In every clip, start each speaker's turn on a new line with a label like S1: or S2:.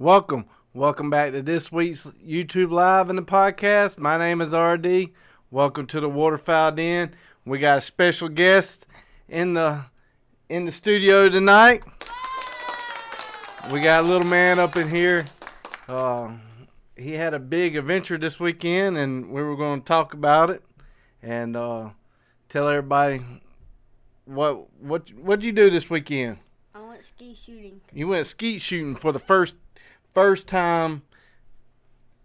S1: Welcome back to this week's YouTube Live and the podcast. My name is RD. Welcome to the Waterfowl Den. We got a special guest in the studio tonight. We got a little man up in here. He had a big adventure this weekend, and we were going to talk about it and tell everybody what'd you do this weekend.
S2: I went ski shooting.
S1: You went ski shooting for the first time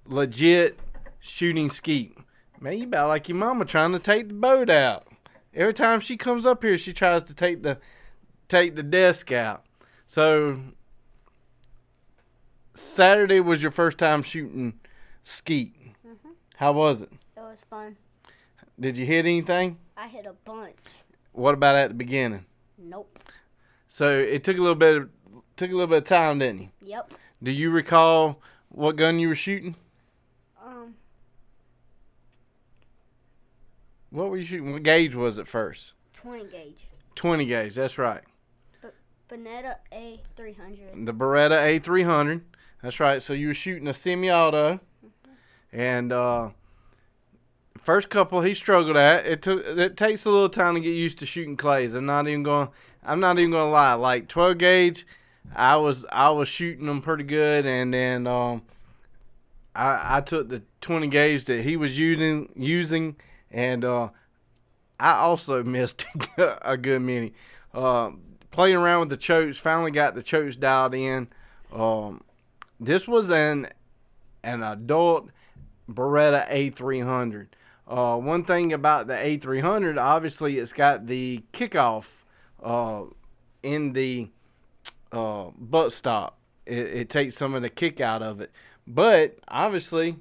S1: legit shooting skeet. Man, you about like your mama trying to take the boat out. Every time she comes up here, she tries to take the desk out. So Saturday was your first time shooting skeet. Mm-hmm. How was it?
S2: It was fun.
S1: Did you hit anything?
S2: I hit a bunch.
S1: What about at the beginning?
S2: Nope.
S1: So it took a little bit of time, didn't you?
S2: Yep.
S1: Do you recall what gun you were shooting? What were you shooting? What gauge was it first?
S2: 20 gauge.
S1: 20 gauge, that's right.
S2: Beretta A300.
S1: The Beretta A300, that's right. So you were shooting a semi-auto, and first couple he struggled at. It takes a little time to get used to shooting clays. I'm not even gonna lie. Like 12 gauge, I was shooting them pretty good, and then I took the 20 gauge that he was using, and I also missed a good many. Playing around with the chokes, finally got the chokes dialed in. This was an adult Beretta A300. One thing about the A300, obviously, it's got the kickoff in the butt stop. It takes some of the kick out of it. But obviously,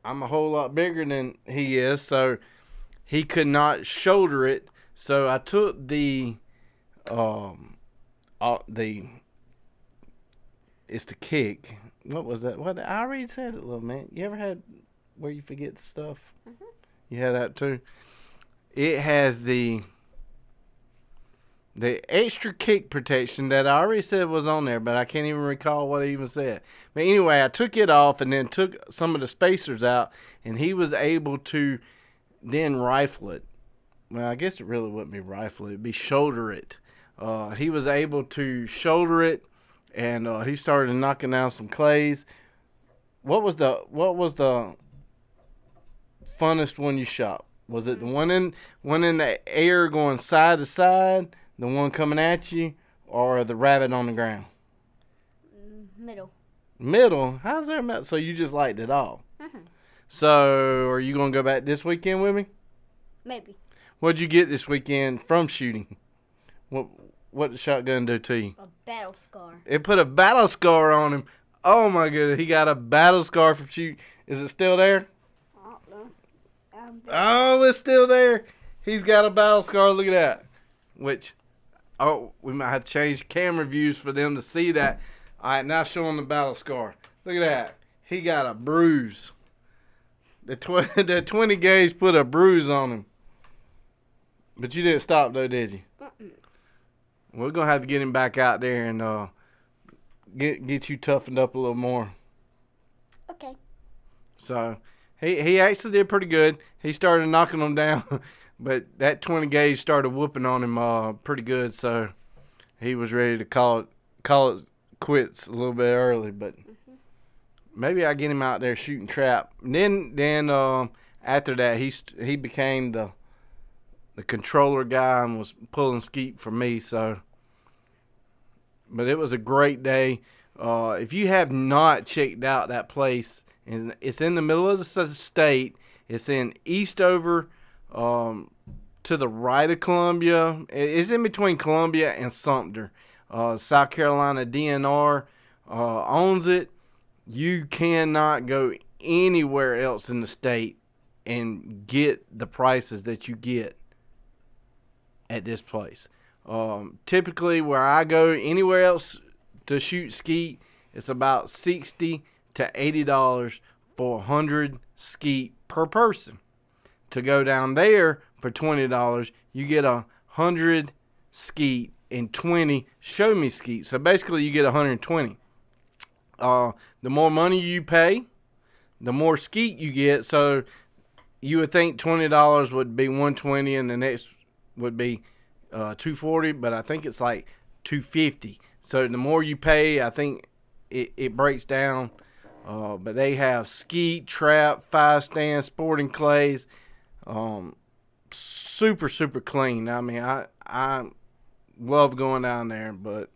S1: I'm a whole lot bigger than he is, so he could not shoulder it. So I took the it's the kick. What was that? What I already said it, little man. You ever had where you forget the stuff? Mm-hmm. You had that too. It has the extra kick protection that I already said was on there, but I can't even recall what I even said. But anyway, I took it off and then took some of the spacers out, and he was able to then rifle it. Well, I guess it really wouldn't be rifle it. It'd be shoulder it. He was able to shoulder it, and he started knocking down some clays. What was the funnest one you shot? Was it the one in the air going side to side, the one coming at you, or the rabbit on the ground? Middle? How's there middle? So you just liked it all? Mm-hmm. So are you going to go back this weekend with me?
S2: Maybe.
S1: What'd you get this weekend from shooting? What did the shotgun do to you?
S2: A battle scar.
S1: It put a battle scar on him. Oh my goodness, he got a battle scar from shooting. Is it still there?
S2: I don't know.
S1: Oh, it's still there. He's got a battle scar. Look at that. Which, we might have to change camera views for them to see that. All right, now showing the battle scar. Look at that. He got a bruise. The 20 gauge put a bruise on him. But you didn't stop though, did you? We're gonna have to get him back out there and get you toughened up a little more.
S2: Okay.
S1: So he actually did pretty good. He started knocking them down, but that 20 gauge started whooping on him pretty good. So he was ready to call it quits a little bit early. But maybe I get him out there shooting trap. And then after that he became the controller guy and was pulling skeet for me. So, but it was a great day. If you have not checked out that place, it's in the middle of the state. It's in Eastover, to the right of Columbia. It's in between Columbia and Sumter. South Carolina DNR owns it. You cannot go anywhere else in the state and get the prices that you get at this place. Typically, where I go anywhere else to shoot skeet, it's about $60 to $80 for 100 skeet per person. To go down there for $20, you get 100 skeet and 20 show me skeet. So basically, you get 120. The more money you pay, the more skeet you get. So you would think $20 would be $120, and the next would be $240, but I think it's like $250. So the more you pay, I think it breaks down. But they have skeet, trap, 5-stand, sporting clays. Super, super clean. I mean, I love going down there, but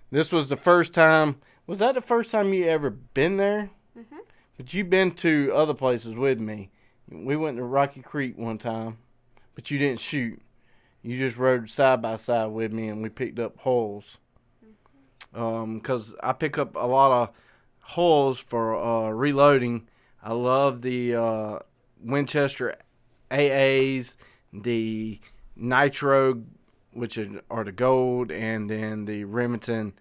S1: this was the first time. Was that the first time you ever been there?
S2: Mhm.
S1: But you've been to other places with me. We went to Rocky Creek one time, but you didn't shoot. You just rode side by side with me, and we picked up holes. Because I pick up a lot of holes for reloading. I love the Winchester AAs, the Nitro, which are the gold, and then the Remington,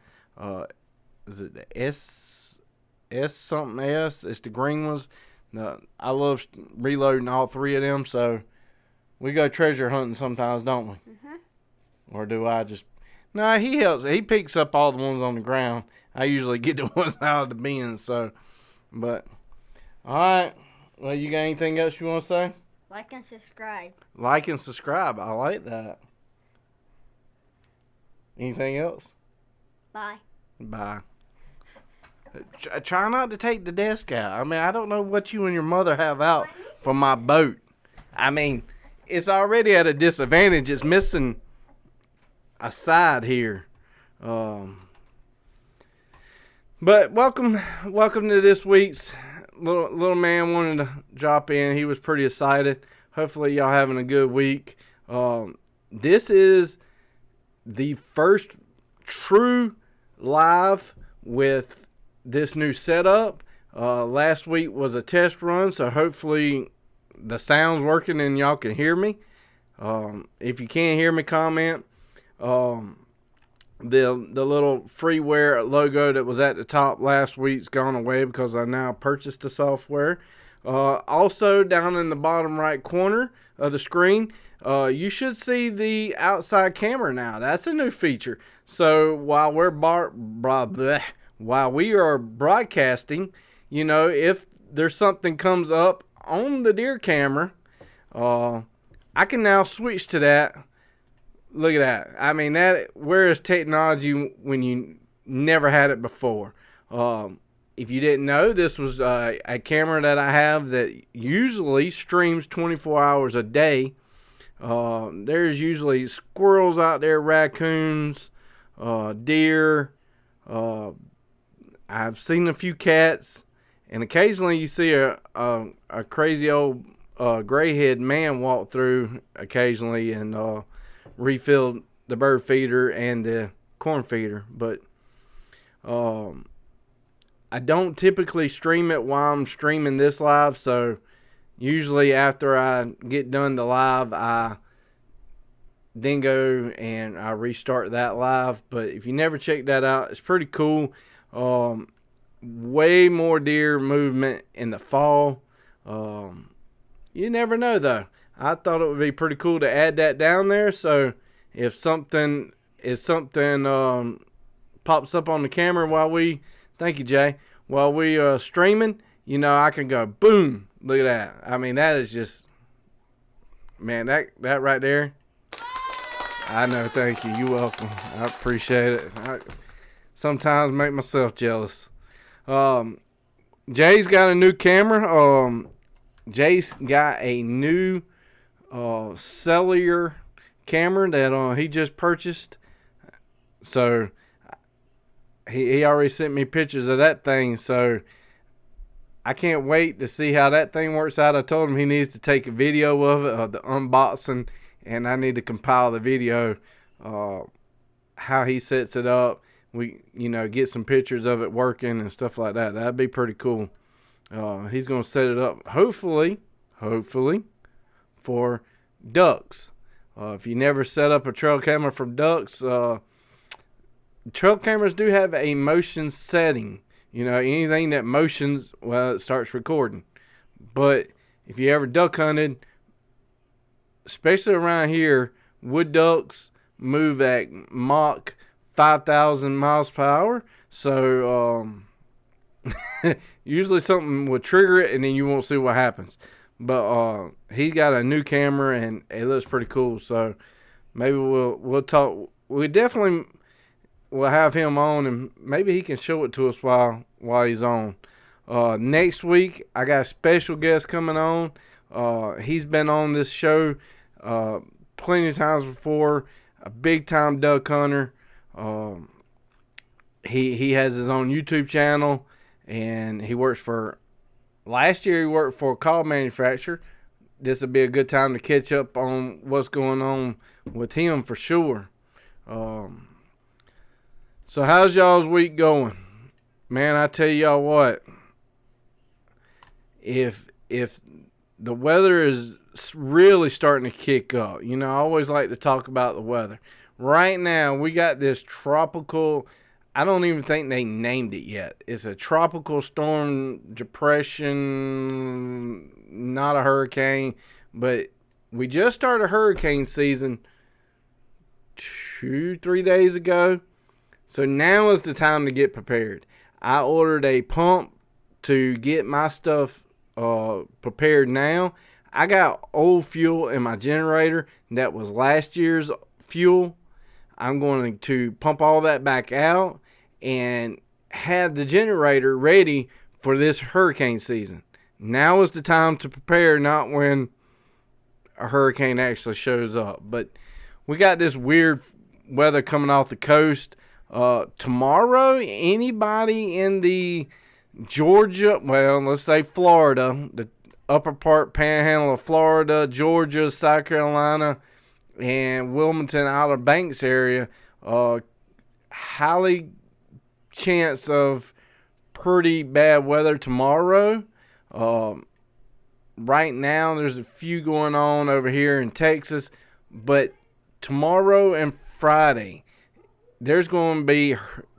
S1: is it the S something S? It's the green ones. No, I love reloading all three of them, so we go treasure hunting sometimes, don't we?
S2: Mhm.
S1: Or do I just... No, he helps. He picks up all the ones on the ground. I usually get the ones out of the bins, so... But, alright. Well, you got anything else you want to say?
S2: Like and subscribe.
S1: Like and subscribe. I like that. Anything else?
S2: Bye.
S1: Bye. Try not to take the desk out. I mean, I don't know what you and your mother have out for my boat. I mean, it's already at a disadvantage. It's missing a side here. But welcome to this week's little man wanted to drop in. He was pretty excited. Hopefully y'all having a good week. This is the first true live with this new setup. Last week was a test run, so hopefully the sound's working and y'all can hear me. If you can't hear me, comment. The little freeware logo that was at the top last week's gone away because I now purchased the software. Also, down in the bottom right corner of the screen, you should see the outside camera now. That's a new feature. So while while we are broadcasting, you know, if there's something comes up on the deer camera, I can now switch to that. Look at that. I mean, where is technology when you never had it before? If you didn't know, this was a camera that I have that usually streams 24 hours a day. There's usually squirrels out there, raccoons, deer. I've seen a few cats, and occasionally you see a crazy old gray-head man walk through occasionally and refill the bird feeder and the corn feeder. But I don't typically stream it while I'm streaming this live, so usually after I get done the live, I then go and I restart that live. But if you never check that out, it's pretty cool. Way more deer movement in the fall. You never know, though. I thought it would be pretty cool to add that down there, so if something pops up on the camera while we, thank you, Jay, while we are streaming, you know, I can go boom. Look at that. I mean, that is just, man, that right there. I know, thank you. You're welcome. I appreciate it. I sometimes make myself jealous. Jay's got a new camera. Jay's got a new cellular camera that he just purchased. So he already sent me pictures of that thing. So I can't wait to see how that thing works out. I told him he needs to take a video of it, of the unboxing, and I need to compile the video, how he sets it up. We, get some pictures of it working and stuff like that. That'd be pretty cool. He's going to set it up, hopefully, for ducks. If you never set up a trail camera for ducks, trail cameras do have a motion setting. Anything that motions, well, it starts recording. But if you ever duck hunted, especially around here, wood ducks move at Mach 5,000 miles per hour. So Usually something will trigger it, and then you won't see what happens. But he got a new camera, and it looks pretty cool. So maybe we'll talk. We definitely will have him on, and maybe he can show it to us while he's on. Next week, I got a special guest coming on. He's been on this show plenty of times before. A big time duck hunter. He has his own YouTube channel, and he works for. Last year he worked for a car manufacturer. This would be a good time to catch up on what's going on with him for sure. So how's y'all's week going? Man, I tell y'all what. If the weather is really starting to kick up, I always like to talk about the weather. Right now, we got this tropical. I don't even think they named it yet. It's a tropical storm depression, not a hurricane, but we just started hurricane season 2-3 days ago. So now is the time to get prepared. I ordered a pump to get my stuff prepared now. I got old fuel in my generator that was last year's fuel. I'm going to pump all that back out and have the generator ready for this hurricane season. Now is the time to prepare, not when a hurricane actually shows up. But we got this weird weather coming off the coast. Tomorrow, anybody in the Georgia, well, let's say Florida, the upper part panhandle of Florida, Georgia, South Carolina, and Wilmington, Outer Banks area, highly chance of pretty bad weather tomorrow. Right now, there's a few going on over here in Texas, but tomorrow and Friday, there's going to be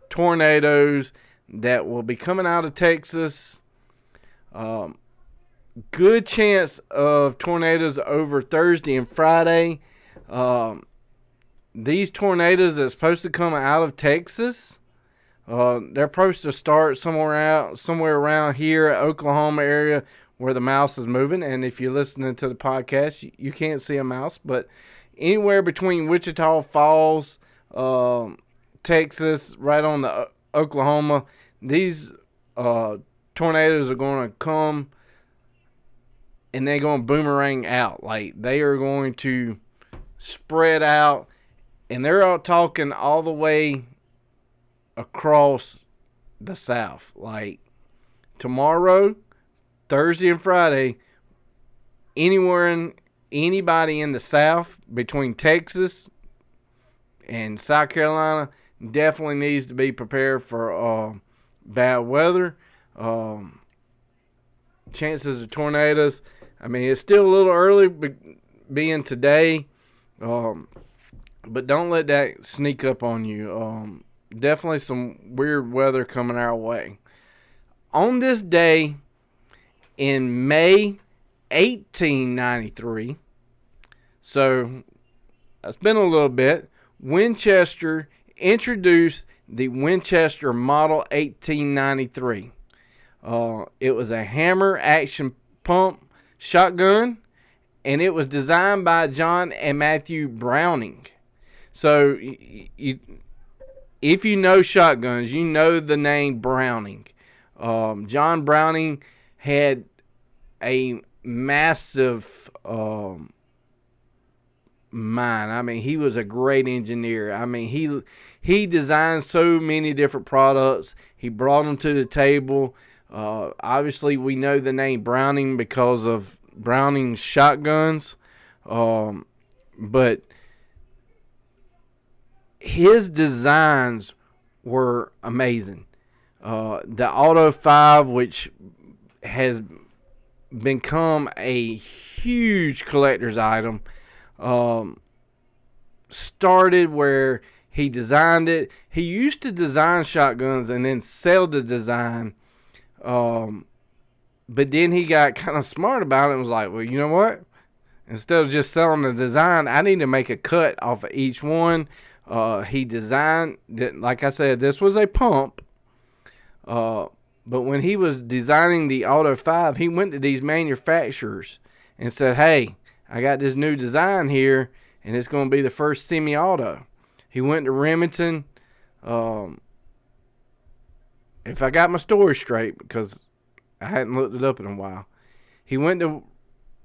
S1: tornadoes that will be coming out of Texas. Good chance of tornadoes over Thursday and Friday. These tornadoes that's supposed to come out of Texas, they're supposed to start somewhere around here, Oklahoma area, where the mouse is moving. And if you're listening to the podcast, you can't see a mouse, but anywhere between Wichita Falls, Texas, right on the Oklahoma, these tornadoes are going to come and they're going to boomerang out. Like, they are going to spread out, and they're all talking all the way across the south. Like, tomorrow, Thursday and Friday, anybody in the south between Texas and South Carolina definitely needs to be prepared for bad weather. Chances of tornadoes. I mean, it's still a little early being today, but don't let that sneak up on you. Definitely some weird weather coming our way. On this day in May 1893, so it's been a little bit, Winchester introduced the Winchester Model 1893. It was a hammer action pump shotgun, and it was designed by John and Matthew Browning. So if you know shotguns, you know the name Browning. John Browning had a massive mind. I mean, he was a great engineer. I mean, he designed so many different products. He brought them to the table. Obviously, we know the name Browning because of Browning's shotguns. But his designs were amazing. The Auto 5, which has become a huge collector's item, started where he designed it. He used to design shotguns and then sell the design. But then he got kind of smart about it and was like, well, you know what? Instead of just selling the design, I need to make a cut off of each one. He designed that, like I said, this was a pump. But when he was designing the Auto 5, he went to these manufacturers and said, hey, I got this new design here, and it's going to be the first semi-auto. He went to Remington. If I got my story straight, because I hadn't looked it up in a while. He went to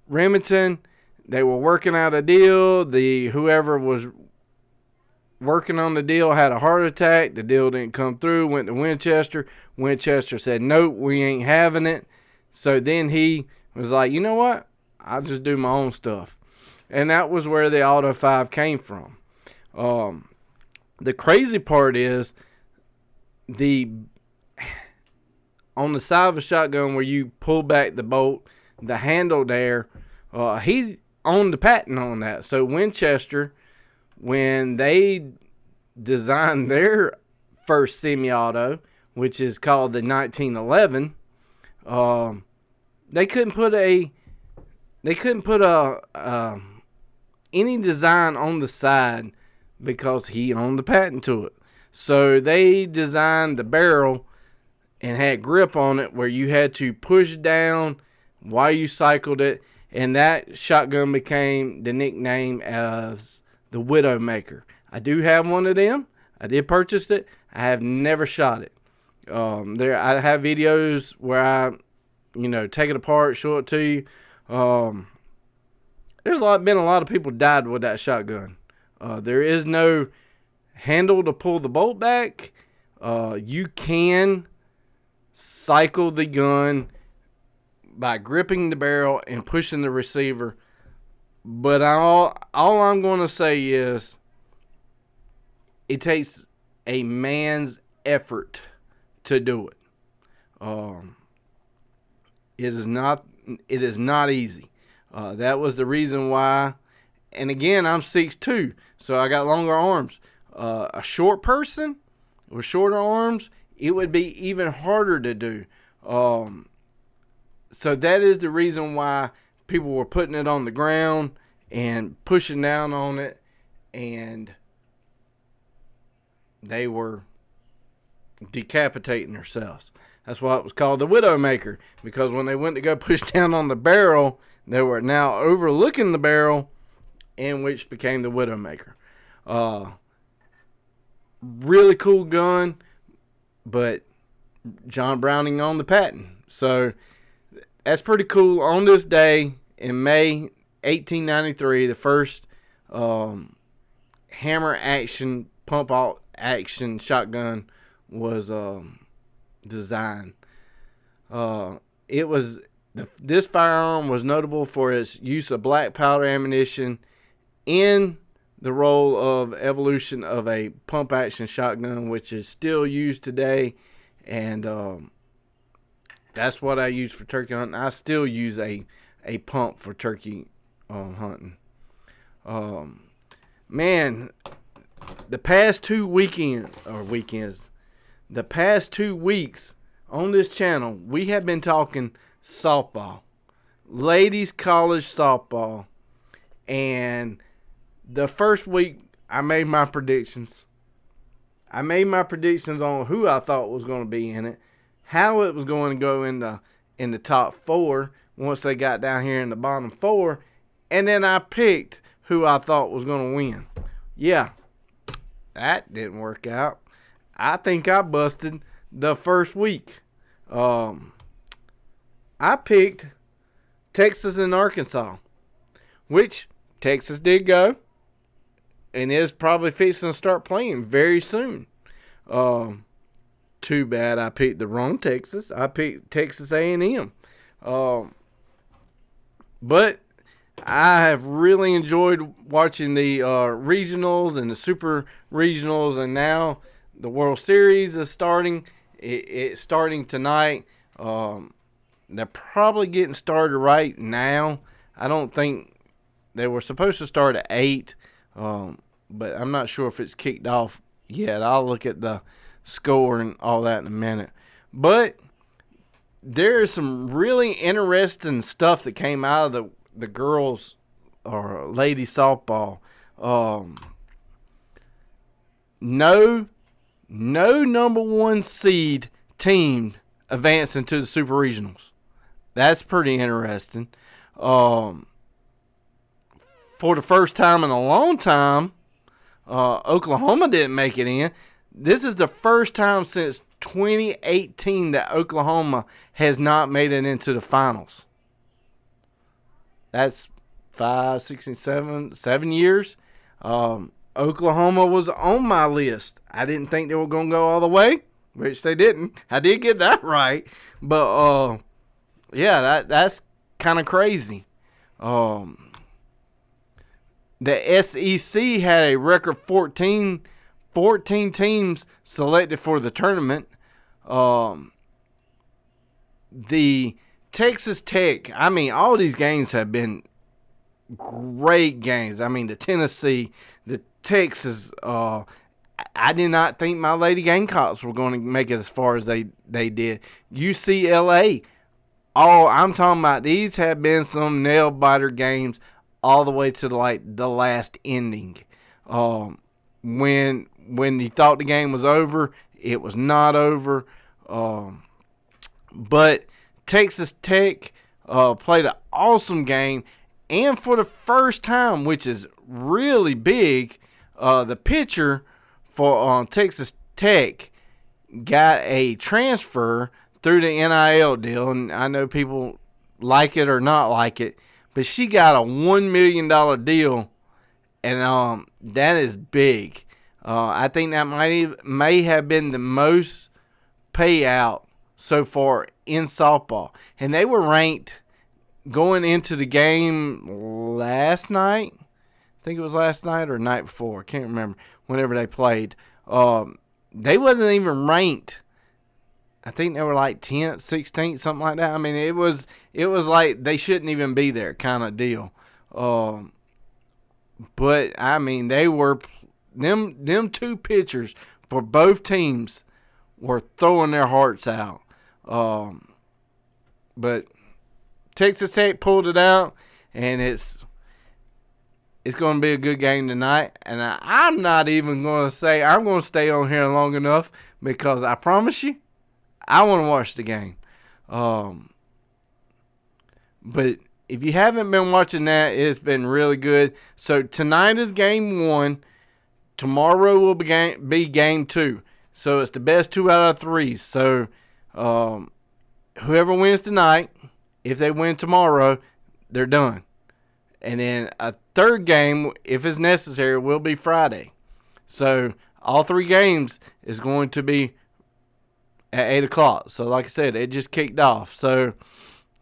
S1: Remington. They were working out a deal. Whoever was working on the deal had a heart attack. The deal didn't come through. Went to Winchester. Winchester said, nope, we ain't having it. So then he was like, you know what? I'll just do my own stuff. And that was where the Auto 5 came from. The crazy part is on the side of a shotgun where you pull back the bolt, the handle there, he owned the patent on that. So Winchester, when they designed their first semi-auto, which is called the 1911, they couldn't put any design on the side because he owned the patent to it. So they designed the barrel and had grip on it where you had to push down while you cycled it, and that shotgun became the nickname as the Widowmaker. I do have one of them. I did purchase it. I have never shot it. I have videos where I, take it apart, show it to you. There's been a lot of people died with that shotgun. There is no handle to pull the bolt back. You can cycle the gun by gripping the barrel and pushing the receiver. But all I'm going to say is it takes a man's effort to do it. It is not easy. That was the reason why. And again, I'm 6'2", so I got longer arms. A short person with shorter arms, it would be even harder to do. So that is the reason why people were putting it on the ground and pushing down on it, and they were decapitating themselves. That's why it was called the Widowmaker, because when they went to go push down on the barrel, they were now overlooking the barrel, and which became the Widowmaker. Really cool gun, but John Browning owned the patent. So that's pretty cool. On this day in May 1893, the first hammer action, pump out action shotgun was designed. This firearm was notable for its use of black powder ammunition in the role of evolution of a pump action shotgun, which is still used today, and that's what I use for turkey hunting. I still use a pump for turkey hunting. Man, the past 2 weekends, the past 2 weeks on this channel, we have been talking softball, ladies college softball, and the first week I made my predictions. I made my predictions on who I thought was going to be in it, how it was going to go in the top 4 once they got down here in the bottom 4, and then I picked who I thought was going to win. Yeah, that didn't work out. I think I busted the first week. I picked Texas and Arkansas, which Texas did go and is probably fixing to start playing very soon. Too bad I picked the wrong Texas. I picked Texas A&M. But I have really enjoyed watching the regionals and the super regionals, and now the World Series is starting. It's starting tonight. They're probably getting started right now. I don't think they were supposed to start at 8, but I'm not sure if it's kicked off yet. I'll look at the score and all that in a minute. But there is some really interesting stuff that came out of the girls or lady softball. No number 1 seed team advancing to the Super Regionals. That's pretty interesting. For the first time in a long time, Oklahoma didn't make it in. This is the first time since 2018 that Oklahoma has not made it into the finals. That's 5, 6, and 7 years. Oklahoma was on my list. I didn't think they were going to go all the way, which they didn't. I did get that right. But, yeah, that's kind of crazy. The SEC had a record 14 teams selected for the tournament. The Texas Tech, I mean, all these games have been great games. I mean, the Tennessee, the Texas, I did not think my Lady Gamecocks were going to make it as far as they did. UCLA, I'm talking about, these have been some nail-biter games all the way to the last ending. When you thought the game was over, it was not over. But Texas Tech played an awesome game, and for the first time, which is really big, the pitcher for Texas Tech got a transfer through the NIL deal, and I know people like it or not like it, but she got a $1 million deal, and that is big. I think that may have been the most payout so far in softball. And they were ranked going into the game last night. I think it was last night or night before. I can't remember. Whenever they played. They wasn't even ranked. I think they were like 10th, 16th, something like that. I mean, it was like they shouldn't even be there kind of deal. But, I mean, they were them two pitchers for both teams were throwing their hearts out. But Texas Tech pulled it out, and it's going to be a good game tonight. And I'm not even going to say I'm going to stay on here long enough, because I promise you, I want to watch the game. But if you haven't been watching that, it's been really good. So tonight is game 1. Tomorrow will be game 2. So it's the best 2 out of 3. So whoever wins tonight, if they win tomorrow, they're done. And then a third game, if it's necessary, will be Friday. So all 3 games is going to be at 8 o'clock. So like I said, it just kicked off. So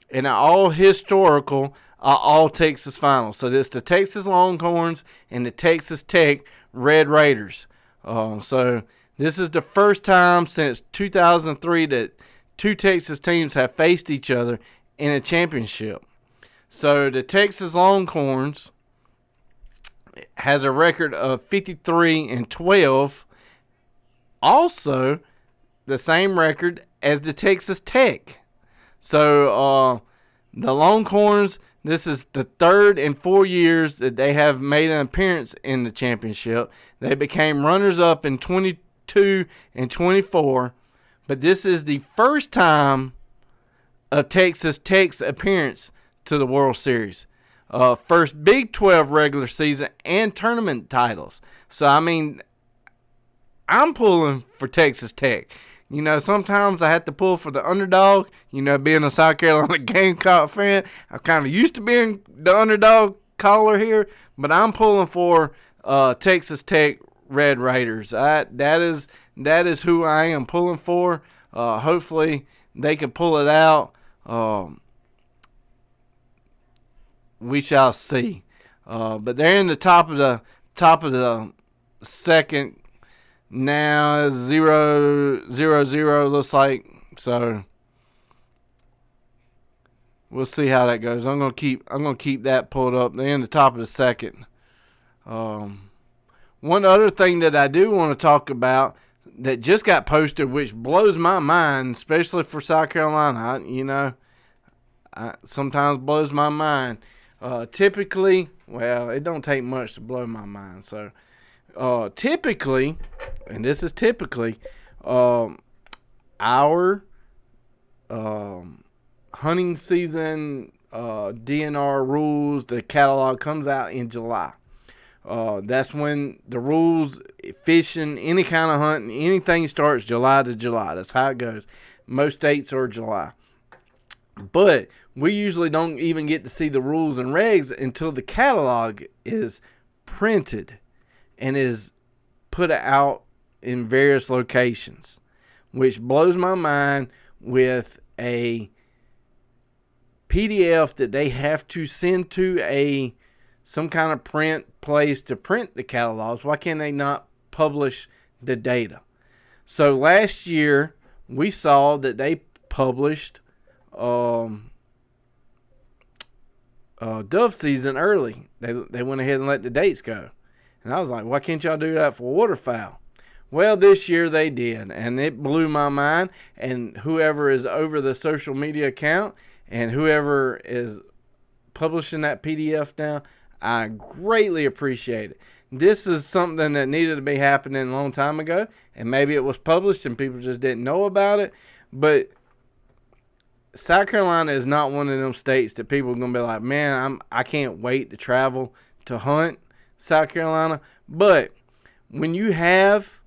S1: in all historical, all Texas finals. So this the Texas Longhorns and the Texas Tech Red Raiders. So this is the first time since 2003 that 2 Texas teams have faced each other in a championship. So the Texas Longhorns has a record of 53-12. Also, the same record as the Texas Tech. So the Longhorns, this is the 3rd in 4 years that they have made an appearance in the championship. They became runners-up in 22 and 24. But this is the first time of Texas Tech's appearance to the World Series. First Big 12 regular season and tournament titles. So, I mean, I'm pulling for Texas Tech. You know, sometimes I have to pull for the underdog. You know, being a South Carolina Gamecock fan, I'm kind of used to being the underdog caller here. But I'm pulling for Texas Tech Red Raiders. That is who I am pulling for. Hopefully they can pull it out. We shall see. But they're in the top of the second. Now it's 0-0 looks like. So we'll see how that goes. I'm gonna keep that pulled up. They're in the top of the second. One other thing that I do want to talk about that just got posted, which blows my mind, especially for South Carolina. Sometimes blows my mind. Typically, well, it don't take much to blow my mind. So, typically, and this is typically, our hunting season, DNR rules, the catalog comes out in July. That's when the rules, fishing, any kind of hunting, anything starts July to July. That's how it goes. Most states are July. But we usually don't even get to see the rules and regs until the catalog is printed and is put out in various locations, which blows my mind with a PDF that they have to send to some kind of print place to print the catalogs. Why can't they not publish the data? So last year we saw that they published dove season early. They went ahead and let the dates go. And I was like, why can't y'all do that for waterfowl? Well, this year they did, and it blew my mind. And whoever is over the social media account and whoever is publishing that PDF now, I greatly appreciate it. This is something that needed to be happening a long time ago, and maybe it was published and people just didn't know about it. But South Carolina is not one of them states that people are going to be like, man, I can't wait to travel to hunt South Carolina. But when you have,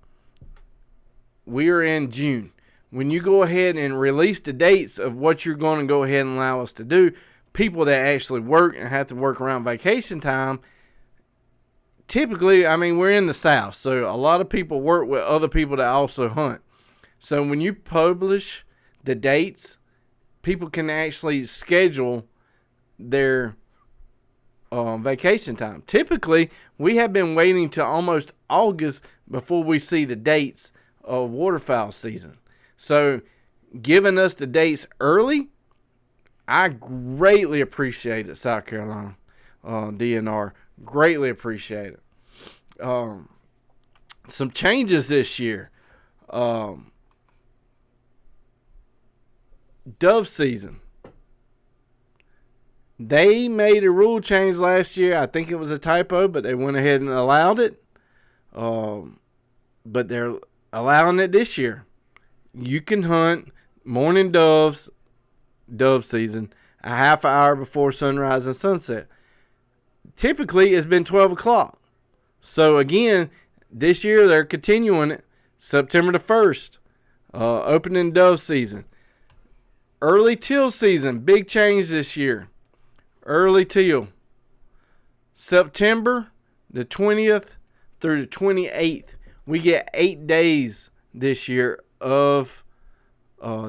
S1: we are in June. When you go ahead and release the dates of what you're going to go ahead and allow us to do, people that actually work and have to work around vacation time, typically, I mean, we're in the South, so a lot of people work with other people that also hunt. So when you publish the dates, people can actually schedule their vacation time. Typically, we have been waiting till almost August before we see the dates of waterfowl season. So giving us the dates early, I greatly appreciate it, South Carolina DNR. Greatly appreciate it. Some changes this year. Dove season. They made a rule change last year. I think it was a typo, but they went ahead and allowed it. But they're allowing it this year. You can hunt morning doves, dove season, a half hour before sunrise and sunset. Typically, it's been 12 o'clock. So, again, this year they're continuing it. September the 1st, opening dove season. Early teal season, big change this year. Early teal. September the 20th through the 28th. We get 8 days this year of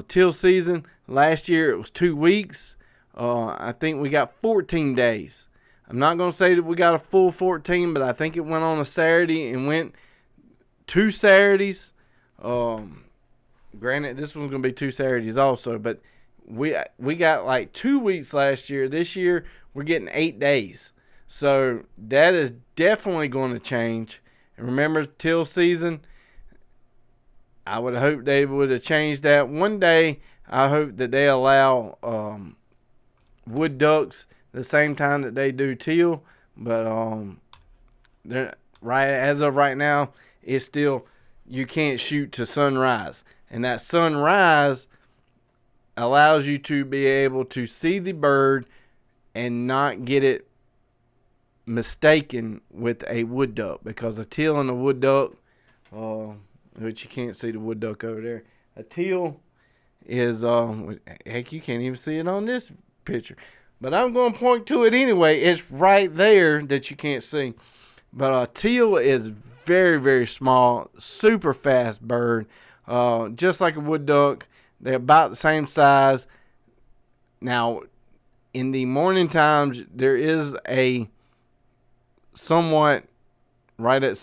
S1: teal season. Last year it was 2 weeks. I think we got 14 days. I'm not going to say that we got a full 14, but I think it went on a Saturday and went 2 Saturdays. Granted, this one's going to be 2 Saturdays also, but we got like 2 weeks last year. This year, we're getting 8 days. So that is definitely going to change. And remember, teal season, I would hope they would have changed that. One day, I hope that they allow wood ducks the same time that they do teal. But right as of right now, it's still, you can't shoot to sunrise. And that sunrise allows you to be able to see the bird and not get it mistaken with a wood duck, because a teal and a wood duck, which you can't see the wood duck over there. A teal is, heck, you can't even see it on this picture, but I'm going to point to it anyway. It's right there that you can't see. But a teal is very, very small, super fast bird, just like a wood duck. They're about the same size. Now, in the morning times, there is a somewhat right at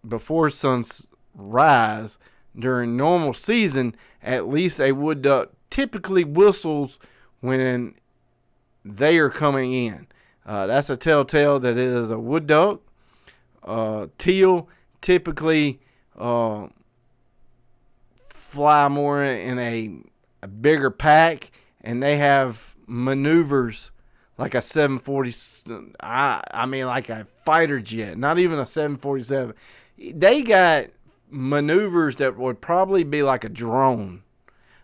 S1: before sunrise during normal season, at least a wood duck typically whistles when they are coming in. That's a telltale that it is a wood duck. Teal typically fly more in a bigger pack, and they have maneuvers like a 740. I mean, like a fighter jet, not even a 747. They got maneuvers that would probably be like a drone.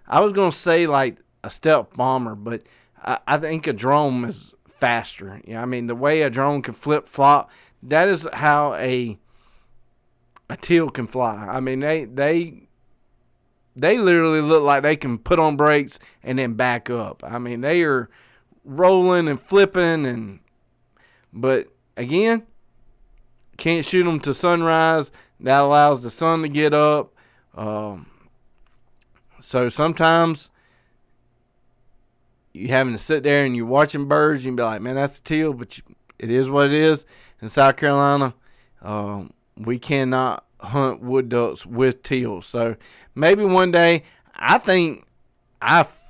S1: I was gonna say like a stealth bomber, but I think a drone is faster. Yeah, I mean the way a drone can flip flop, that is how a teal can fly. I mean they literally look like they can put on brakes and then back up. I mean they are rolling and flipping but again, can't shoot them to sunrise. That allows the sun to get up. So sometimes you having to sit there and you're watching birds. You can be like, man, that's a teal, but it is what it is. In South Carolina, we cannot hunt wood ducks with teals. So maybe one day, I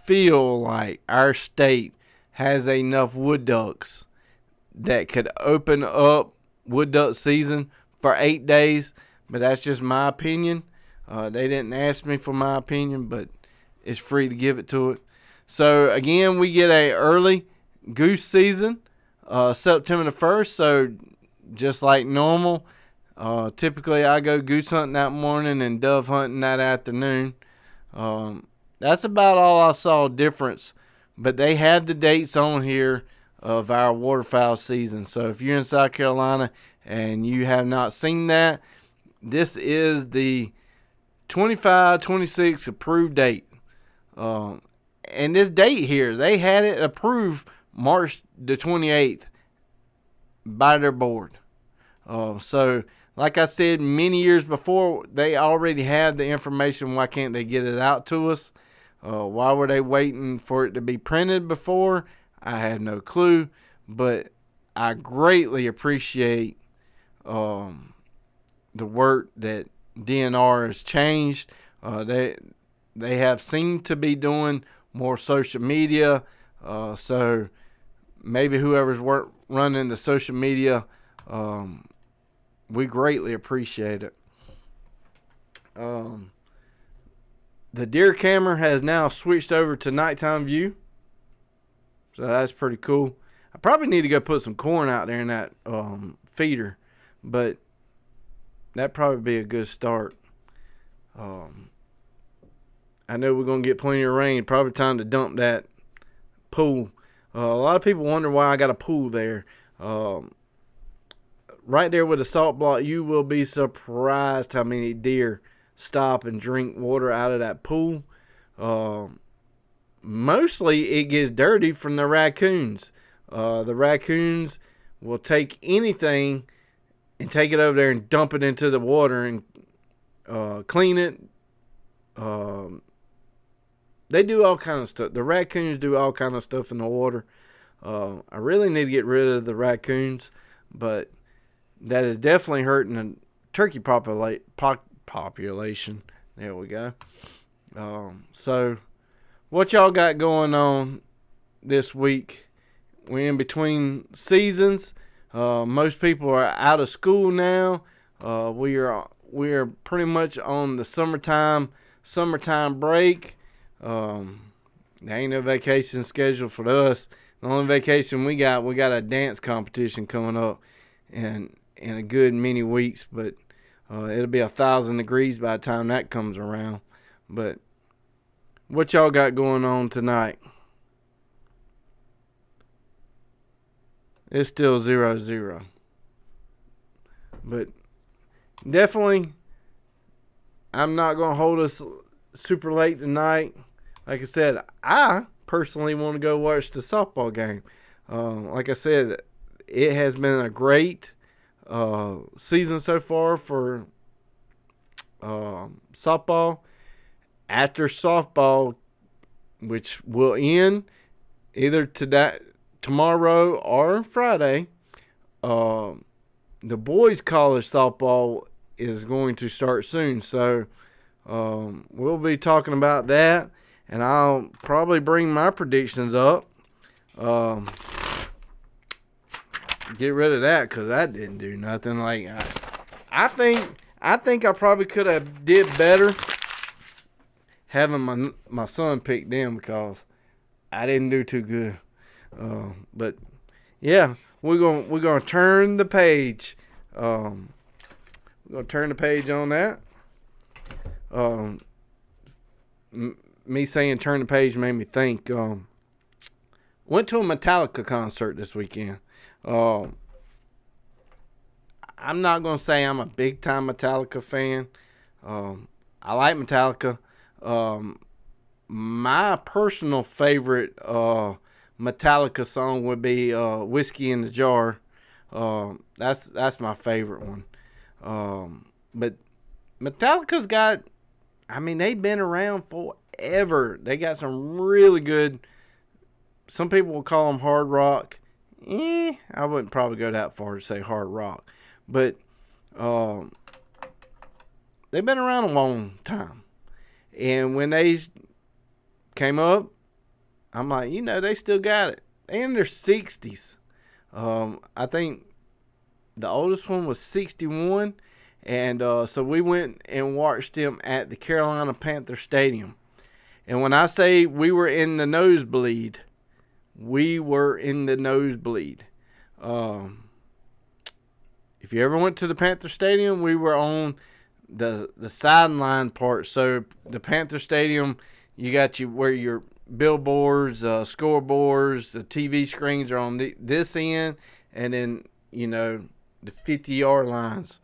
S1: feel like our state has enough wood ducks that could open up wood duck season for 8 days, but that's just my opinion. They didn't ask me for my opinion, but it's free to give it to it. So again, we get a early goose season, September the 1st. So just like normal, typically I go goose hunting that morning and dove hunting that afternoon. That's about all I saw difference, but they have the dates on here of our waterfowl season. So if you're in South Carolina and you have not seen that, this is the 25-26 approved date. And this date here, they had it approved March the 28th by their board. So like I said, many years before, they already had the information. Why can't they get it out to us? Why were they waiting for it to be printed before? I have no clue, but I greatly appreciate the work that DNR has changed. They have seemed to be doing more social media, so maybe whoever's running the social media, we greatly appreciate it. The deer camera has now switched over to nighttime view. So that's pretty cool. I probably need to go put some corn out there in that feeder, but that'd probably be a good start. I know we're going to get plenty of rain. Probably time to dump that pool. A lot of people wonder why I got a pool there. Right there with the salt block, you will be surprised how many deer stop and drink water out of that pool. Mostly it gets dirty from the raccoons. The raccoons will take anything and take it over there and dump it into the water and clean it. They do all kind of stuff. The raccoons do all kind of stuff in the water. I really need to get rid of the raccoons, but that is definitely hurting the turkey population. There we go. So what y'all got going on this week? We're in between seasons. Most people are out of school now. We are pretty much on the summertime break. There ain't no vacation scheduled for us. The only vacation we got a dance competition coming up in a good many weeks, but it'll be 1,000 degrees by the time that comes around. But what y'all got going on tonight? It's still 0-0. But definitely, I'm not going to hold us super late tonight. Like I said, I personally want to go watch the softball game. Like I said, it has been a great season so far for softball. After softball, which will end either tomorrow or Friday, the boys' college softball is going to start soon. So we'll be talking about that, and I'll probably bring my predictions up. Get rid of that because that didn't do nothing. Like I think I probably could have did better having my son pick them because I didn't do too good. But yeah, we're gonna turn the page. We're gonna turn the page on that. me saying turn the page made me think. Went to a Metallica concert this weekend. I'm not going to say I'm a big-time Metallica fan. I like Metallica. My personal favorite Metallica song would be Whiskey in the Jar. That's my favorite one. But Metallica's got, they've been around forever. They got some really good, some people will call them hard rock. I wouldn't probably go that far to say hard rock. But they've been around a long time. And when they came up, I'm like, they still got it. They in their 60s. I think the oldest one was 61. And so we went and watched them at the Carolina Panther Stadium. And when I say we were in the nosebleed, we were in the nosebleed. If you ever went to the Panther Stadium, we were on the sideline part. So the Panther Stadium, you got where your billboards, scoreboards, the TV screens are on this end, and then the 50-yard lines,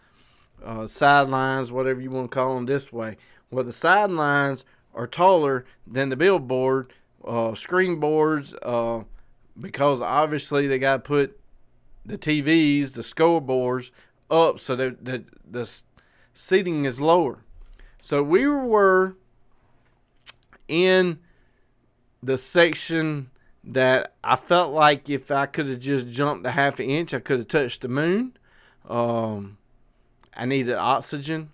S1: sidelines, whatever you want to call them this way. Well, the sidelines are taller than the billboard, screen boards, because obviously they got to put the TVs, the scoreboards up so that the seating is lower. So we were in the section that I felt like if I could have just jumped a half an inch, I could have touched the moon. I needed oxygen.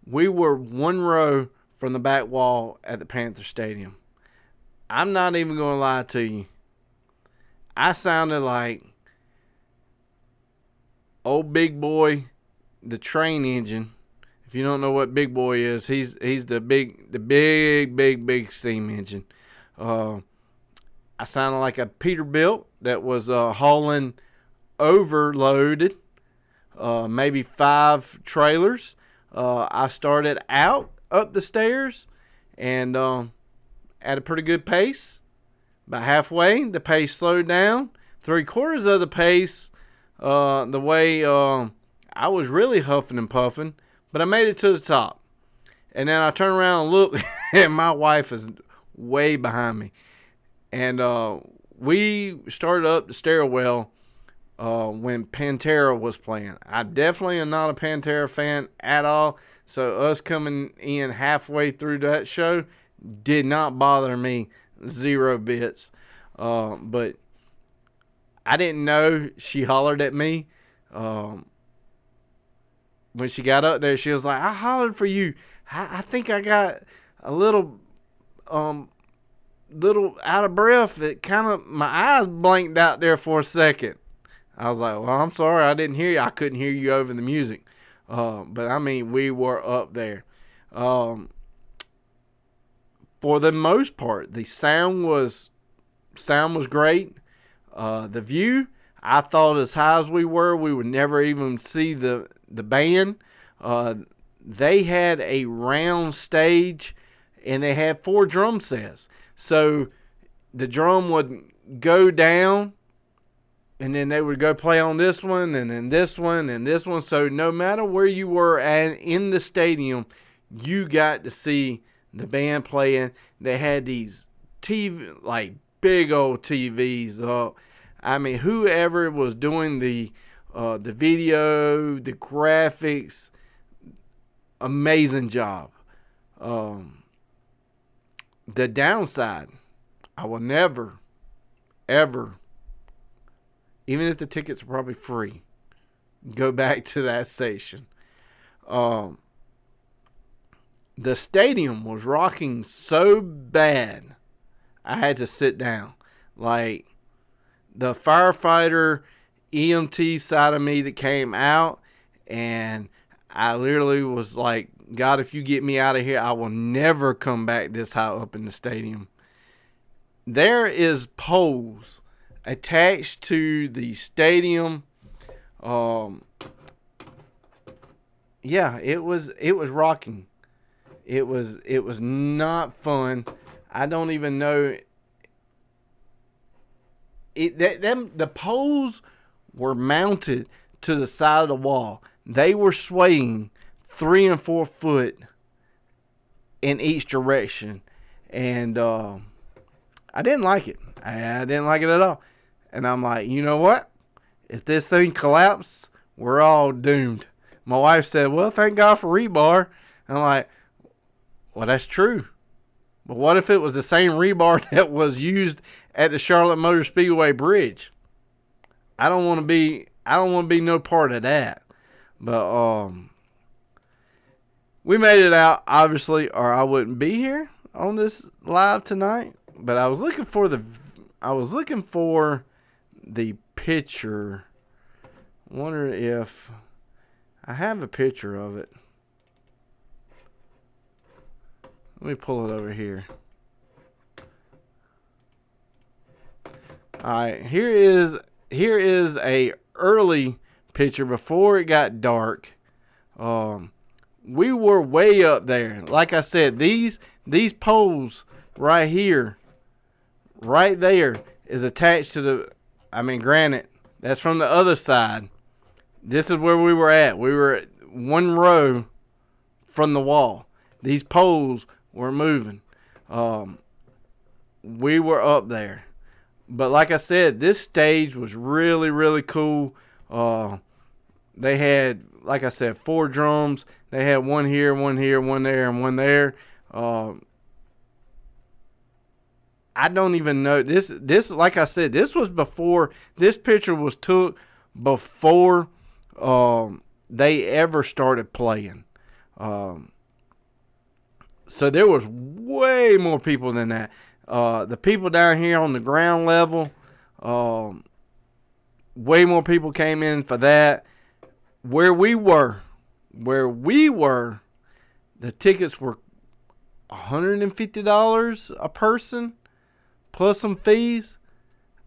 S1: We were one row from the back wall at the Panther Stadium. I'm not even going to lie to you. I sounded like old Big Boy, the train engine. If you don't know what Big Boy is, he's the big steam engine. I sounded like a Peterbilt that was hauling overloaded, maybe 5 trailers. I started out up the stairs and at a pretty good pace. About halfway, the pace slowed down. 3/4 of the pace, the way I was really huffing and puffing, but I made it to the top. And then I turn around and look, and my wife is way behind me. And we started up the stairwell when Pantera was playing. I definitely am not a Pantera fan at all. So us coming in halfway through that show did not bother me 0 bits. But I didn't know she hollered at me. When she got up there, she was like, I hollered for you. I think I got a little out of breath. It kind of, my eyes blanked out there for a second. I was like, well, I'm sorry, I didn't hear you. I couldn't hear you over the music. But we were up there. For the most part, the sound was great. The view, I thought as high as we would never even see the band. They had a round stage and they had 4 drum sets. So the drum would go down and then they would go play on this one and then this one and this one. So no matter where you were in the stadium, you got to see the band playing. They had these TV, like big old TVs. Whoever was doing the video, the graphics, amazing job. The downside, I will never, ever, even if the tickets are probably free, go back to that station. The stadium was rocking so bad, I had to sit down. Like, the firefighter EMT side of me that came out, and I literally was like, God, if you get me out of here, I will never come back this high up in the stadium. There is poles attached to the stadium. Yeah, it was rocking. It was not fun. I don't even know. The poles were mounted to the side of the wall. They were swaying 3 and 4 foot in each direction, and I didn't like it. I didn't like it at all. And I'm like, you know what? If this thing collapses, we're all doomed. My wife said, well, thank God for rebar. And I'm like, well, that's true. But what if it was the same rebar that was used at the Charlotte Motor Speedway bridge? I don't want to be no part of that. But we made it out, obviously, or I wouldn't be here on this live tonight. But I was looking for the picture. Wonder if I have a picture of it. Let me pull it over here. Alright, here is a early picture before it got dark. We were way up there. Like I said, these poles right here, right there, is attached to the, granted, that's from the other side. This is where we were at. We were one row from the wall. These poles were moving. We were up there. But like I said, this stage was really, really cool. They had, like I said, 4 drums. They had one here, one here, one there, and one there. I don't even know. This, like I said, this was before, this picture was took before they ever started playing. So there was way more people than that. The people down here on the ground level, way more people came in for that. Where we were, the tickets were $150 a person, plus some fees.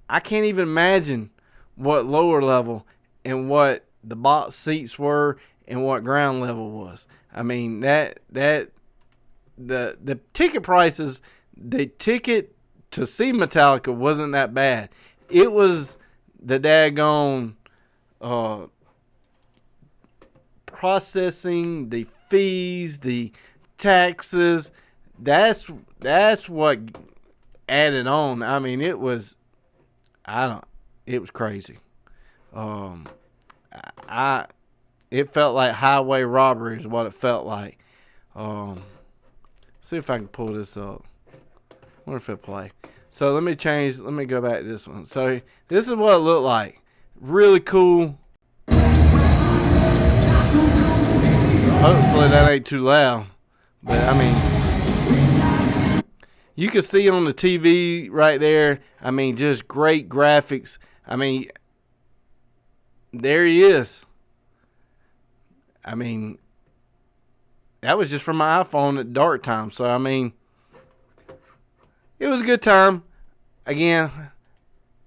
S1: I can't even imagine what lower level and what the box seats were and what ground level was. I mean, the ticket prices, the ticket to see Metallica wasn't that bad. It was the daggone processing, the fees, the taxes. That's what added on. I mean, it was crazy. It felt like highway robbery is what it felt like. See if I can pull this up. Wonder if it'll play. So let me go back to this one. So this is what it looked like. Really cool. Hopefully that ain't too loud. But I mean, you can see on the TV right there, I mean, just great graphics. I mean, there he is. I mean, that was just from my iPhone at dark time. So, I mean, it was a good time. Again,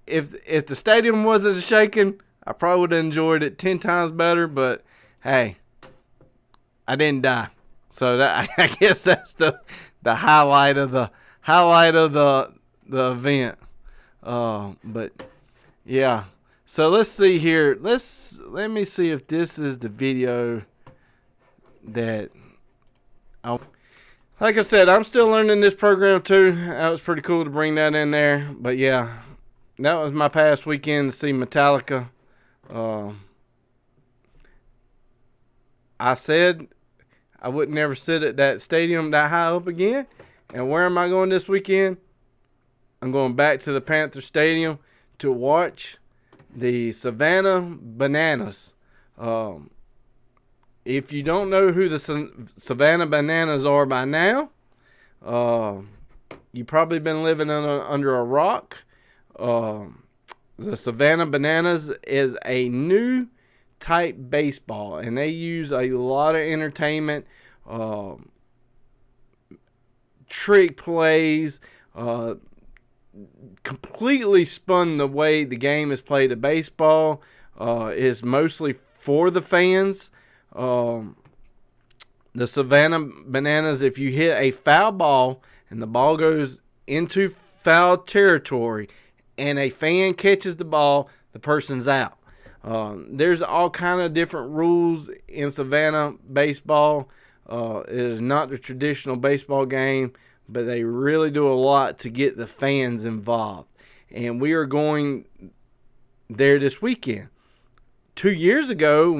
S1: if the stadium wasn't shaking, I probably would have enjoyed it 10 times better. But, hey, I didn't die. So, that, I guess that's the highlight of the event. But, yeah. So, let's see here. Let me see if this is the video that... Like I said, I'm still learning this program too. That was pretty cool to bring that in there. But yeah, that was my past weekend to see Metallica. I said I would never sit at that stadium that high up again. And where am I going this weekend? I'm going back to the Panther Stadium to watch the Savannah Bananas. If you don't know who the Savannah Bananas are by now, you've probably been living under a rock. The Savannah Bananas is a new type baseball, and they use a lot of entertainment, trick plays, completely spun the way the game is played at baseball. Is mostly for the fans. The Savannah Bananas, if you hit a foul ball and the ball goes into foul territory and a fan catches the ball, the person's out. There's all kind of different rules in Savannah baseball. It is not the traditional baseball game, but they really do a lot to get the fans involved. And we are going there this weekend. 2 years ago,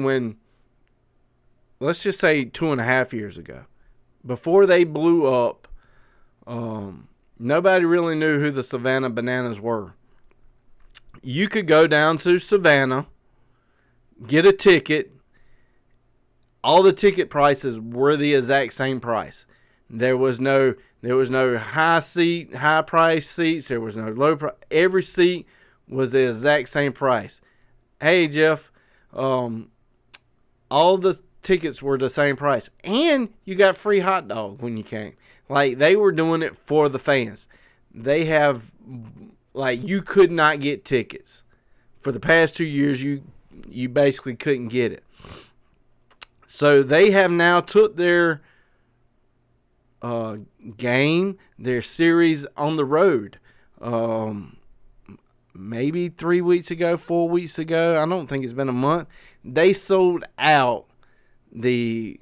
S1: let's just say 2.5 years ago, before they blew up, nobody really knew who the Savannah Bananas were. You could go down to Savannah, get a ticket. All the ticket prices were the exact same price. There was no high price seats. There was no low price. Every seat was the exact same price. Hey, Jeff, all the tickets were the same price. And you got free hot dog when you came. Like, they were doing it for the fans. They have, like, you could not get tickets. For the past 2 years, you basically couldn't get it. So they have now took their game, their series on the road. Maybe 3 weeks ago, 4 weeks ago. I don't think it's been a month. They sold out the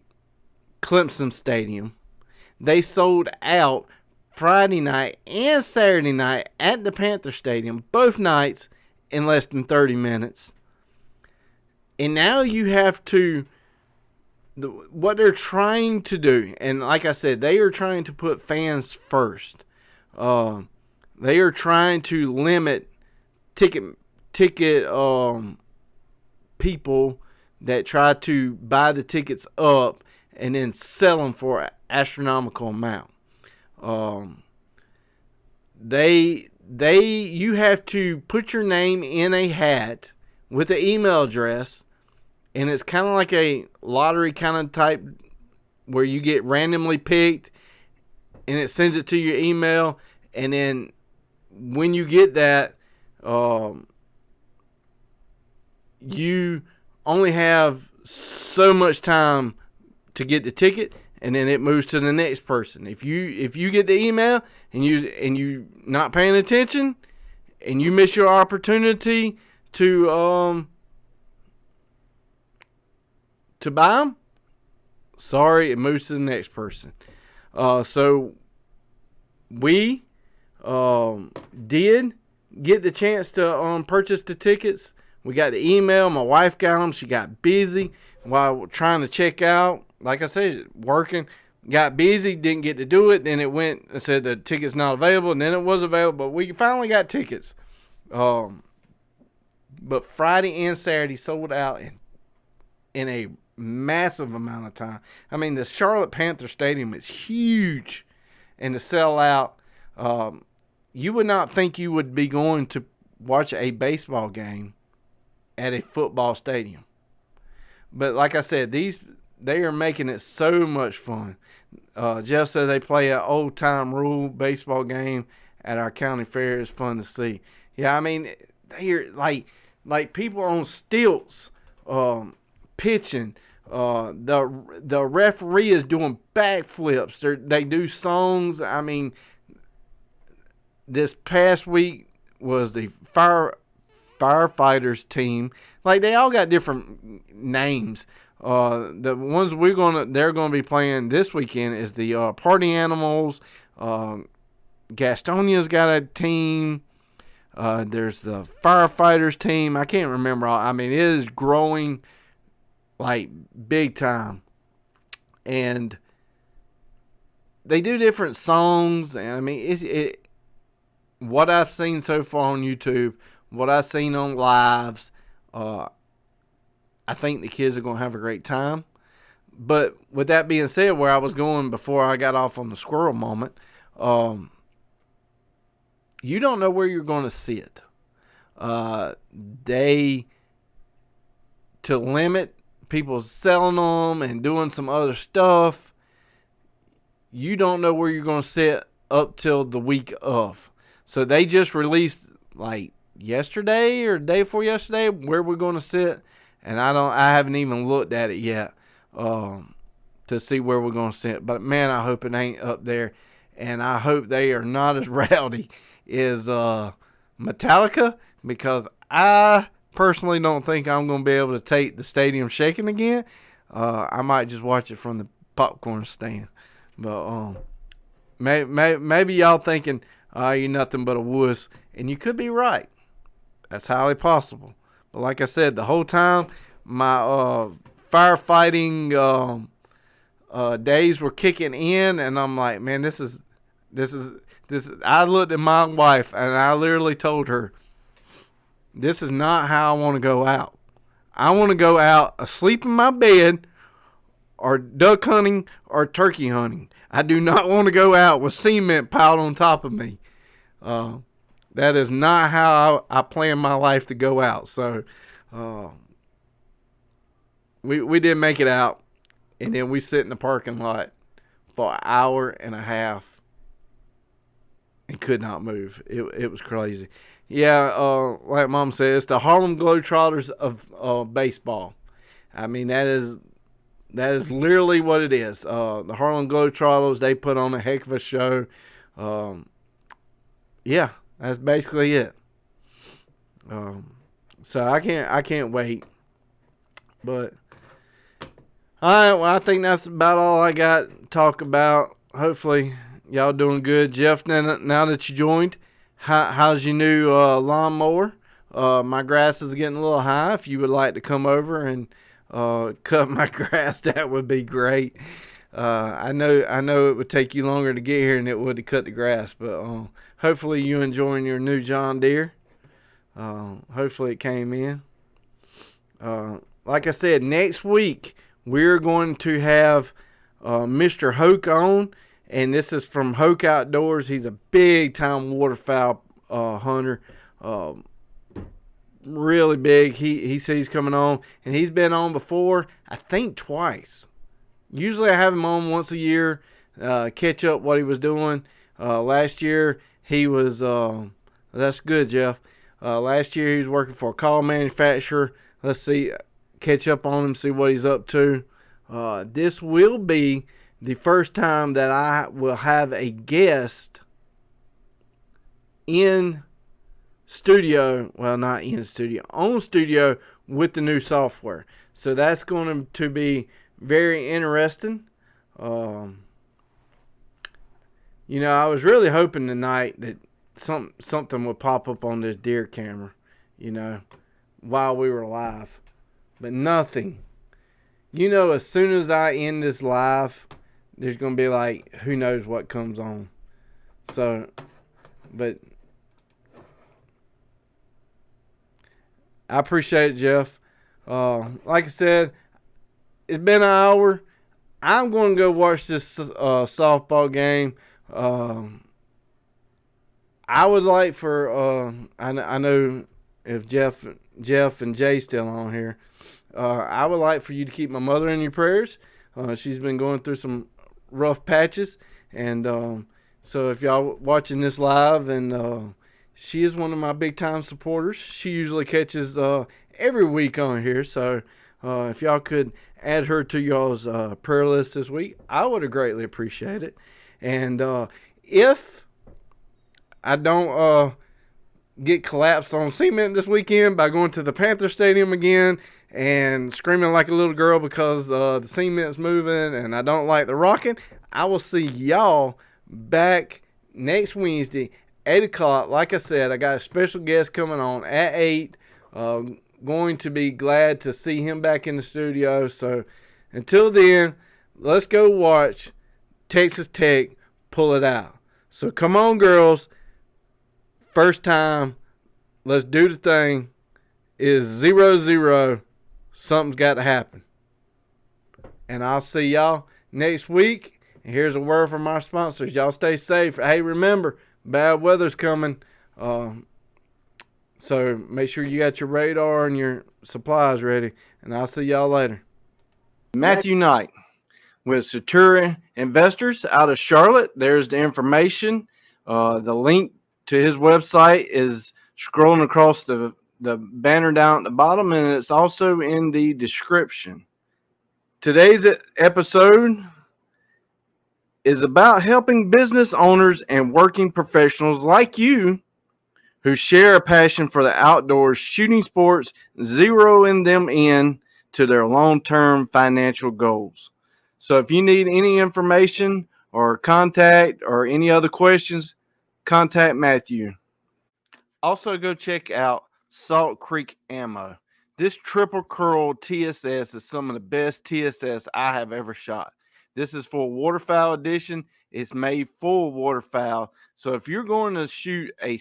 S1: Clemson Stadium. They sold out Friday night and Saturday night at the Panther Stadium, both nights in less than 30 minutes. And now you have to, what they're trying to do, and like I said, they are trying to put fans first. They are trying to limit ticket people that try to buy the tickets up and then sell them for an astronomical amount. You have to put your name in a hat with an email address, and it's kind of like a lottery kind of type where you get randomly picked and it sends it to your email, and then when you get that, you only have so much time to get the ticket, and then it moves to the next person. If you get the email and you not paying attention and you miss your opportunity to buy them, sorry, it moves to the next person. So we did get the chance to purchase the tickets. We got the email. My wife got them. She got busy while trying to check out. Like I said, working. Got busy, didn't get to do it. Then it went and said the ticket's not available. And then it was available. But we finally got tickets. But Friday and Saturday sold out in a massive amount of time. I mean, the Charlotte Panther Stadium is huge. And to sell out, you would not think you would be going to watch a baseball game at a football stadium. But like I said, they are making it so much fun. Jeff said they play an old-time rule baseball game at our county fair. It's fun to see. Yeah, I mean, they are like people on stilts pitching. The referee is doing backflips. They do songs. I mean, this past week was the firefighters team. Like, they all got different names. The ones they're gonna be playing this weekend is the Party Animals. Gastonia's got a team. There's the firefighters team. I can't remember all. I mean, it is growing like big time, and they do different songs. And I mean, what I've seen so far on YouTube, what I've seen on lives, I think the kids are going to have a great time. But with that being said, where I was going before I got off on the squirrel moment, you don't know where you're going to sit. To limit people selling them and doing some other stuff, you don't know where you're going to sit up till the week of. So they just released, like, yesterday or the day before yesterday where we're going to sit, and I haven't even looked at it yet to see where we're going to sit. But man, I hope it ain't up there. and I hope they are not as rowdy as Metallica, because I personally don't think I'm going to be able to take the stadium shaking again. I might just watch it from the popcorn stand. But maybe y'all thinking, you're nothing but a wuss, and you could be right. That's highly possible. But like I said, the whole time my firefighting days were kicking in, and I'm like, man, this is. I looked at my wife and I literally told her, this is not how I want to go out. I want to go out asleep in my bed, or duck hunting, or turkey hunting. I do not want to go out with cement piled on top of me. That is not how I plan my life to go out. So we did make it out, and then we sit in the parking lot for an hour and a half and could not move. It was crazy. Yeah, like Mom said, it's the Harlem Globetrotters of baseball. I mean, that is literally what it is. The Harlem Globetrotters, they put on a heck of a show. Yeah, that's basically it. So I can't wait. But all right, well, I think that's about all I got to talk about. Hopefully y'all doing good. Jeff, now that you joined, how's your new lawnmower? My grass is getting a little high. If you would like to come over and cut my grass, that would be great. I know it would take you longer to get here than it would to cut the grass, but hopefully you enjoying your new John Deere. Hopefully it came in. Like I said, next week we're going to have Mr. Hoke on. And this is from Hoke Outdoors. He's a big-time waterfowl hunter. Really big. He said he's coming on. And he's been on before, I think twice. Usually I have him on once a year, catch up what he was doing. Last year he was, that's good, Jeff. Last year he was working for a car manufacturer. Let's see, catch up on him, see what he's up to. This will be the first time that I will have a guest in studio, well, not in studio, on studio with the new software. So that's going to be very interesting. I was really hoping tonight that something would pop up on this deer camera, while we were live. But nothing. As soon as I end this live, there's going to be like, who knows what comes on. So, but I appreciate it, Jeff. Like I said, it's been an hour. I'm going to go watch this softball game. I would like for, I know if Jeff and Jay still on here, I would like for you to keep my mother in your prayers. She's been going through some rough patches, and so if y'all watching this live, and she is one of my big time supporters. She usually catches every week on here, so if y'all could add her to y'all's prayer list this week, I would have greatly appreciate it. And if I don't get collapsed on cement this weekend by going to the Panther Stadium again and screaming like a little girl because the cement's moving and I don't like the rocking, I will see y'all back next Wednesday, 8 o'clock. Like I said, I got a special guest coming on at 8. Going to be glad to see him back in the studio. So until then, let's go watch Texas Tech pull it out. So come on, girls. First time. Let's do the thing. It is 0-0. Something's got to happen. And I'll see y'all next week. And here's a word from our sponsors. Y'all stay safe. Hey, remember, bad weather's coming. So make sure you got your radar and your supplies ready. And I'll see y'all later. Matthew Knight with Satura Investors out of Charlotte. There's the information. The link to his website is scrolling across the banner down at the bottom, and it's also in the description. Today's episode is about helping business owners and working professionals like you who share a passion for the outdoors shooting sports, zeroing them in to their long-term financial goals. So if you need any information or contact or any other questions, contact Matthew. Also, go check out Salt Creek Ammo. This triple curl TSS is some of the best TSS I have ever shot. This is for waterfowl edition. It's made for waterfowl. So if you're going to shoot a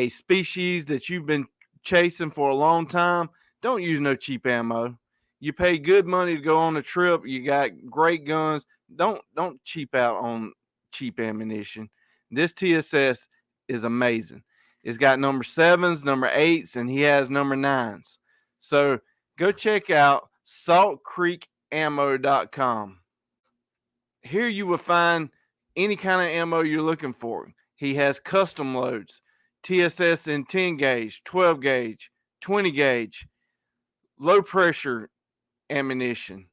S1: species that you've been chasing for a long time, don't use no cheap ammo. You pay good money to go on a trip. You got great guns. Don't cheap out on cheap ammunition. This TSS is amazing. It's got number 7s, number 8s, and he has number 9s. So go check out saltcreekammo.com. Here you will find any kind of ammo you're looking for. He has custom loads, TSS in 10 gauge, 12 gauge, 20 gauge, low pressure ammunition.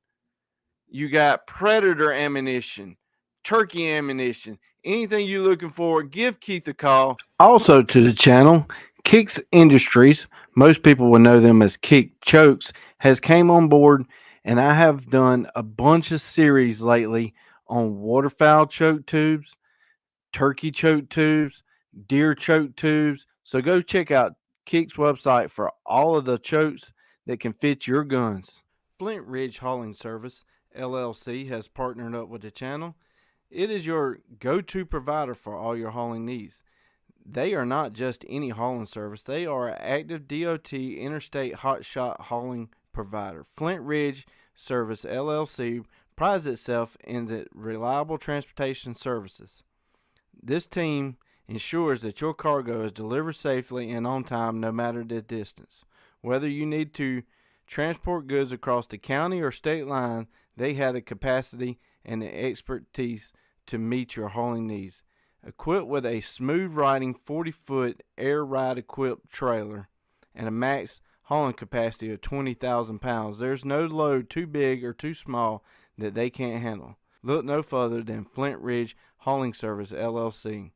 S1: You got predator ammunition, turkey ammunition, anything you're looking for, give Keith a call. Also to the channel, Kicks Industries, most people will know them as Kick Chokes, has came on board, and I have done a bunch of series lately on waterfowl choke tubes, turkey choke tubes, deer choke tubes. So go check out Kick's website for all of the chokes that can fit your guns. Flint Ridge Hauling Service, LLC, has partnered up with the channel. It is your go-to provider for all your hauling needs. They are not just any hauling service. They are an active DOT interstate hotshot hauling provider. Flint Ridge Service, LLC, prides itself in its reliable transportation services. This team ensures that your cargo is delivered safely and on time no matter the distance. Whether you need to transport goods across the county or state line, they have the capacity and the expertise to meet your hauling needs. Equipped with a smooth riding 40-foot air ride equipped trailer and a max hauling capacity of 20,000 pounds, there's no load too big or too small that they can't handle. Look no further than Flint Ridge Hauling Service, LLC.